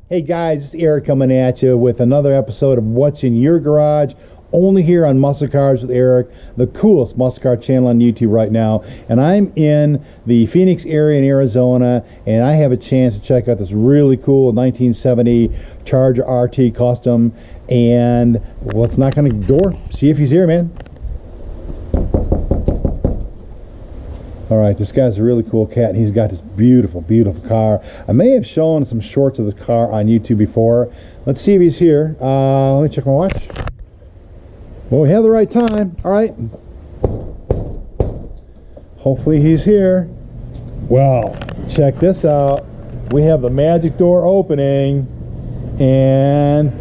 Hey guys, it's Eric coming at you with another episode of What's in Your Garage, only here on Muscle Cars with Eric, the coolest muscle car channel on YouTube right now. And I'm in the Phoenix area in Arizona, and I have a chance to check out this really cool 1970 Charger RT Custom. And let's knock on the door, see if he's here, man. All right, this guy's a really cool cat, and he's got this beautiful, beautiful car. I may have shown some shorts of the car on YouTube before. Let's see if he's here. Let me check my watch. Well, we have the right time. All right. Hopefully he's here. Well, check this out. We have the magic door opening, and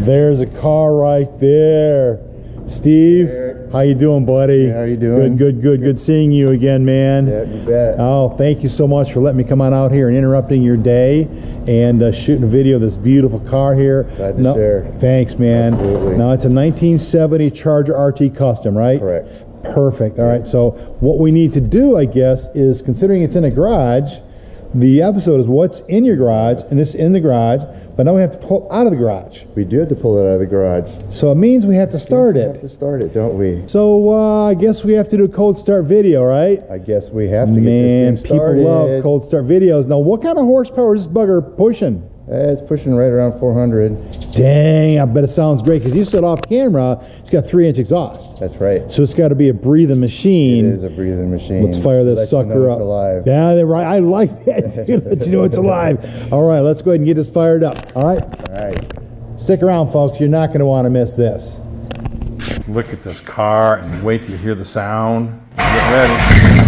there's a car right there. Steve, how you doing, buddy? Yeah, how you doing? Good seeing you again, man. Yeah, you bet. Oh, thank you so much for letting me come on out here and interrupting your day and shooting a video of this beautiful car here. Glad to share. Thanks, man. Absolutely. Now, it's a 1970 Charger RT Custom, right? Correct. Perfect. All right, so what we need to do, I guess, is, considering it's in a garage, the episode is what's in your garage, and this is in the garage, but now we have to pull out of the garage. We do have to pull it out of the garage. So it means we have to start it. We have to start it, don't we? So I guess we have to do a cold start video, right? I guess we have to get Man, this thing started. people love cold start videos. Now, what kind of horsepower is this bugger pushing? It's pushing right around 400. Dang, I bet it sounds great, because you said off camera, it's got 3-inch exhaust. That's right. So it's got to be a breathing machine. It is a breathing machine. Let's fire this Let you know sucker it's up. alive. Yeah, they're right. I like that, dude. Let you know it's alive. All right, let's go ahead and get this fired up. All right? All right. Stick around, folks. You're not going to want to miss this. Look at this car and wait till you hear the sound. Get ready.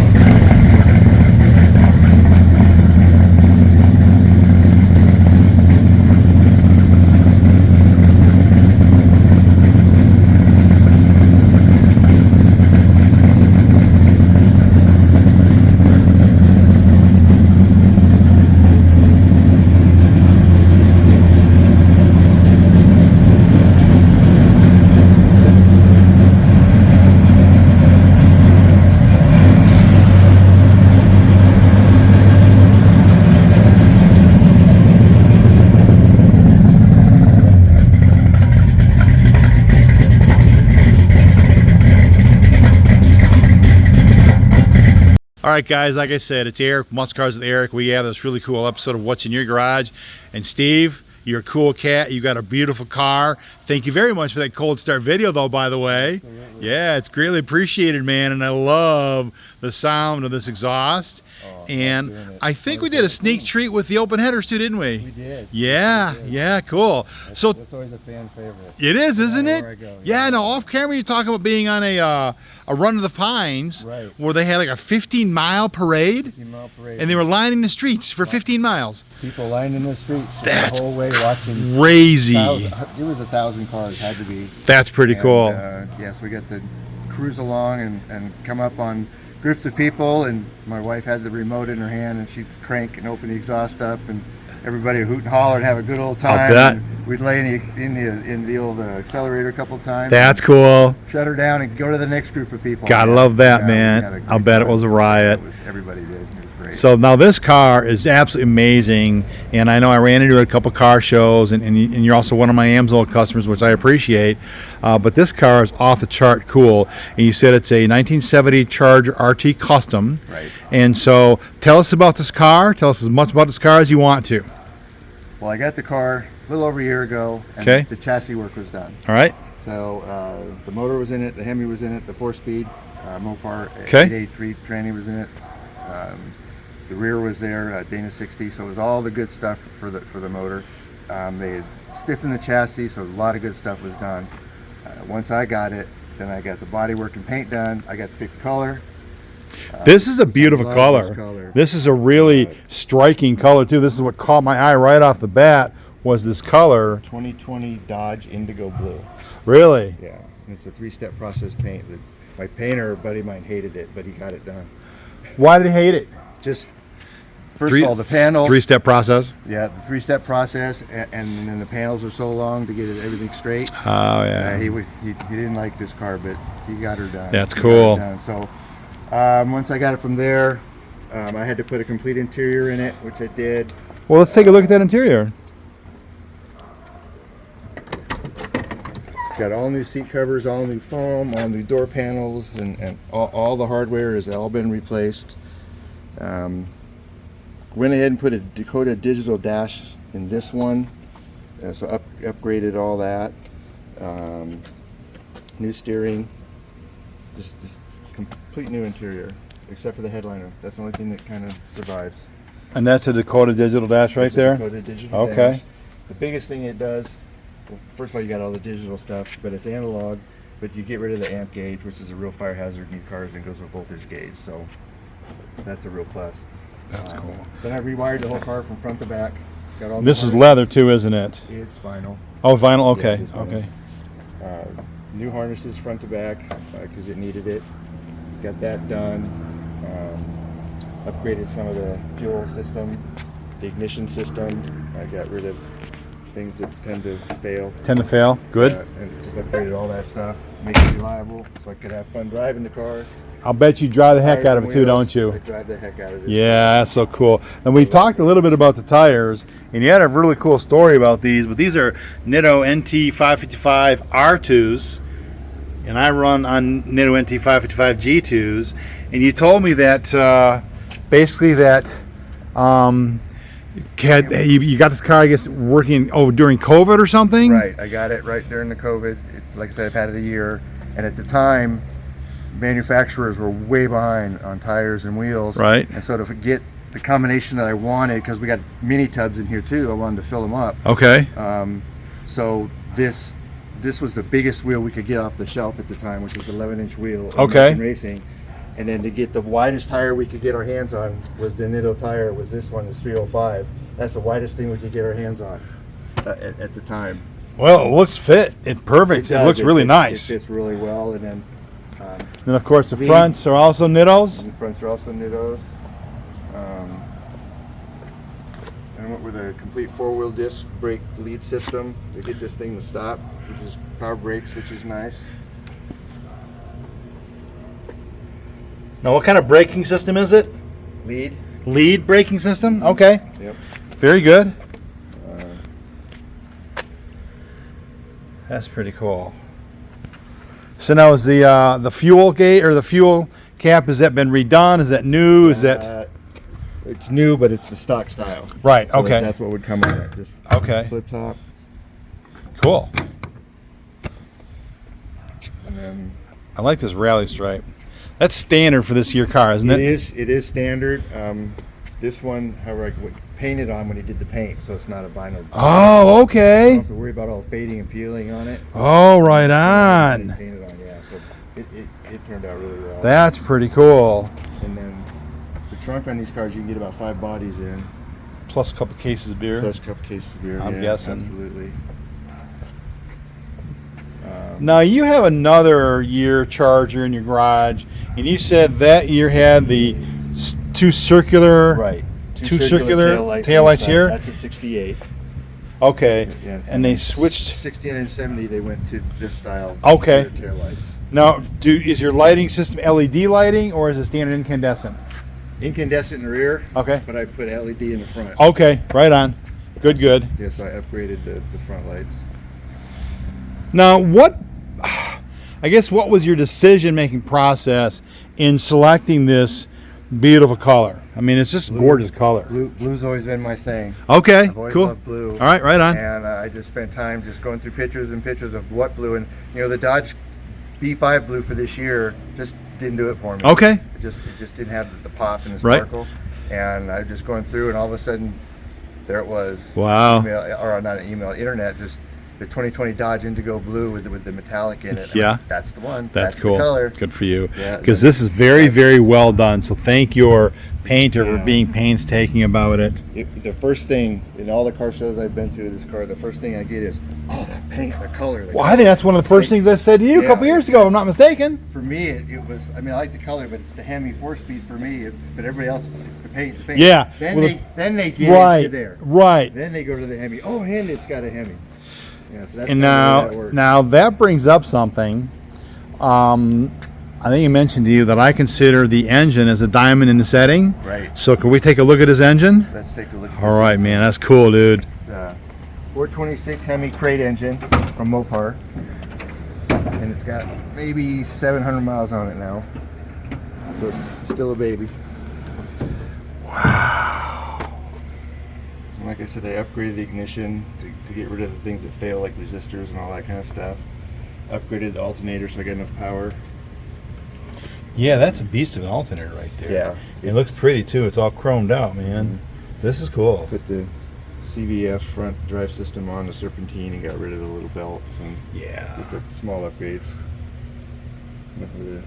All right, guys, like I said, it's Eric, Muscle Cars with Eric. We have this really cool episode of What's in Your Garage. And Steve, you're a cool cat. You got a beautiful car. Thank you very much for that cold start video, though, by the way. Absolutely. Yeah, it's greatly appreciated, man. And I love the sound of this exhaust. And I think we did a sneak treat with the open headers too, didn't we? We did. Yeah, we did. Yeah, cool. That's always a fan favorite. It is, isn't it? Where I go, yeah, no, off camera you talk about being on a run to the Pines, right, where they had like a 15-mile parade. 15-mile parade. And they were lining the streets for 15 miles. People lining the streets That's the whole way watching. Crazy. It was 1,000 cars, had to be. That's pretty cool. Yes, we got to cruise along and come up on groups of people, and my wife had the remote in her hand, and she'd crank and open the exhaust up, and everybody would hoot and holler and have a good old time. I'll bet. And we'd lay in the old accelerator a couple times. That's cool. Shut her down and go to the next group of people. Gotta love that, man. I'll bet it was a riot. Everybody did. It was great. So now this car is absolutely amazing, and I know I ran into it at a couple car shows, and you're also one of my Amsoil customers, which I appreciate. But this car is off the chart cool, and you said it's a 1970 Charger RT Custom. Right. And so tell us about this car. Tell us as much about this car as you want to. Well, I got the car a little over a year ago, and the chassis work was done. All right. So the motor was in it, the Hemi was in it, the 4-speed Mopar 883 tranny was in it. The rear was there, Dana 60, so it was all the good stuff for the motor. They had stiffened the chassis, so a lot of good stuff was done. Once I got it, then I got the bodywork and paint done. I got to pick the color. This is a beautiful color. This is a really striking color too. This is what caught my eye right off the bat, was this color. 2020 Dodge Indigo Blue. Really? Yeah. And it's a 3-step process paint. My painter, a buddy of mine, hated it, but he got it done. Why did he hate it? Just First of all, the panels. Three-step process. Yeah, the three-step process, and then the panels are so long to get everything straight. Oh yeah. He didn't like this car, but he got her done. That's cool. So once I got it from there, I had to put a complete interior in it, which I did. Well, let's take a look at that interior. Got all new seat covers, all new foam, all new door panels, and all the hardware has all been replaced. Went ahead and put a Dakota digital dash in this one, so upgraded all that. New steering, this complete new interior, except for the headliner. That's the only thing that kind of survives. And that's a Dakota digital dash right there? Dakota digital okay. dash. The biggest thing it does, well, first of all, you got all the digital stuff, but it's analog, but you get rid of the amp gauge, which is a real fire hazard in cars, and goes with voltage gauge, so that's a real plus. That's cool. Then I rewired the whole car from front to back. Got all this is leather too, isn't it? It's vinyl. Oh, vinyl. Okay. Yeah, vinyl. Okay. New harnesses front to back because it needed it. Got that done. Upgraded some of the fuel system, the ignition system. I got rid of things that tend to fail. Good. And just upgraded all that stuff. Make it reliable so I could have fun driving the car. I'll bet you drive the heck out of it too, don't you? I drive the heck out of it. Yeah, that's so cool. And we talked a little bit about the tires, and you had a really cool story about these, but these are Nitto NT 555 R2s, and I run on Nitto NT 555 G2s, and you told me that basically that you got this car, I guess, working during COVID or something? Right, I got it right during the COVID. Like I said, I've had it a year, and at the time, manufacturers were way behind on tires and wheels. Right. And so to get the combination that I wanted, because we got mini tubs in here too, I wanted to fill them up. Okay. So this was the biggest wheel we could get off the shelf at the time, which is 11-inch wheel. Okay. Racing. And then to get the widest tire we could get our hands on was the Nitto tire. Was this one, the 305. That's the widest thing we could get our hands on at the time. Well, it looks perfect. It looks really nice. It fits really well, and then. Then of course the fronts are also Nittos. The fronts are also Nittos. And I went with a complete four-wheel disc brake lead system to get this thing to stop, which is power brakes, which is nice. Now, what kind of braking system is it? Lead braking system? Okay. Yep. Very good. That's pretty cool. So now is the fuel gate or the fuel cap, has that been redone? Is that new? Is that? It's new, but it's the stock style. Right. So okay. That's what would come on it. Just flip top. Cool. And then I like this rally stripe. That's standard for this year car, isn't it? It is standard. This one, however, I painted on when he did the paint, so it's not a vinyl. Oh, okay. You don't have to worry about all the fading and peeling on it. Oh, right on. Painted on, yeah. So it turned out really well. That's pretty cool. And then the trunk on these cars, you can get about 5 bodies in. Plus a couple cases of beer. Plus a couple cases of beer. I'm guessing. Absolutely. Now you have another year Charger in your garage, and you said that year had the two circular taillights here. That's a 68. Okay. Yeah. And they switched 69 and 70. They went to this style. Okay. Taillights. Now, is your lighting system LED lighting or is it standard incandescent? Incandescent in the rear. Okay. But I put LED in the front. Okay. Right on. Good. Yes, so I upgraded the front lights. Now, what was your decision-making process in selecting this beautiful color? I mean, it's just gorgeous color. Blue's always been my thing. Okay, I've always cool. loved blue. All right, right on. And I just spent time just going through pictures and pictures of what blue. And, the Dodge B5 blue for this year just didn't do it for me. Okay. It just didn't have the pop and the sparkle. Right. And I'm just going through, and all of a sudden, there it was. Wow. Internet just the 2020 Dodge Indigo Blue with the metallic in it. Yeah. That's the one. That's the cool. color. Good for you. Yeah, Because this is very, very well done. So thank your painter for being painstaking about it. The first thing in all the car shows I've been to, this car, the first thing I get is, oh, that paint, the color. Well, I think that's one of the first things I said to you a couple years ago, if I'm not mistaken. For me, it was, I mean, I like the color, but it's the Hemi 4-speed for me. But everybody else, it's the paint. Yeah. Then they get into there. Right. Then they go to the Hemi. Oh, and it's got a Hemi. Yeah, so that's And that now that brings up something. I think he mentioned to you that I consider the engine as a diamond in the setting. Right. So can we take a look at his engine? Let's take a look at All right, man. That's cool, dude. It's a 426 Hemi crate engine from Mopar. And it's got maybe 700 miles on it now. So it's still a baby. Wow. And like I said, I upgraded the ignition to get rid of the things that fail, like resistors and all that kind of stuff. Upgraded the alternator so I got enough power. Yeah, that's a beast of an alternator right there. Yeah. It looks pretty too. It's all chromed out, man. Mm-hmm. This is cool. Put the CVF front drive system on the serpentine and got rid of the little belts and just small upgrades. The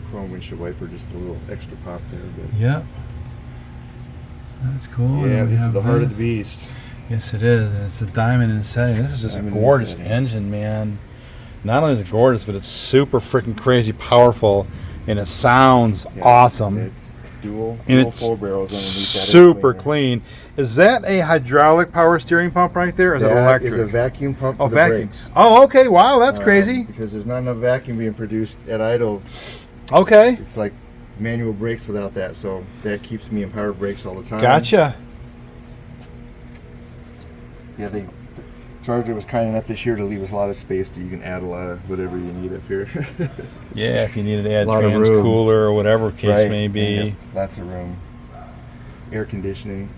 chrome windshield wiper, just a little extra pop there. But yeah. That's cool. yeah, this is the heart of the beast. Yes, it is. And it's a diamond in the setting. This is just a gorgeous engine, man. Not only is it gorgeous, but it's super freaking crazy powerful, and it sounds awesome. It's dual 4 barrels underneath that. Super clean. Is that a hydraulic power steering pump right there, or is it electric? That is a vacuum pump for the brakes. Oh, okay. Wow, that's crazy. Because there's not enough vacuum being produced at idle. Okay. It's like manual brakes without that, so that keeps me in power brakes all the time. Gotcha. Yeah, the Charger was kind enough this year to leave us a lot of space so you can add a lot of whatever you need up here. Yeah, if you needed to add lot of trans room. cooler or whatever case may be. Yeah, lots of room. Air conditioning.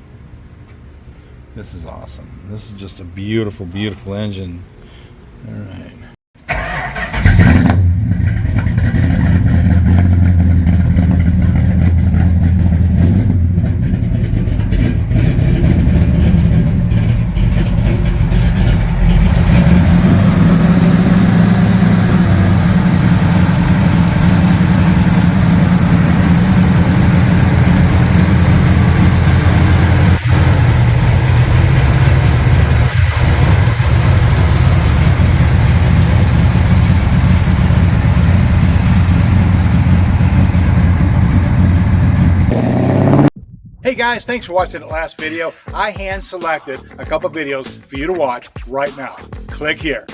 This is awesome. This is just a beautiful, beautiful engine. All right. Hey guys, thanks for watching that last video. I hand selected a couple videos for you to watch right now. Click here.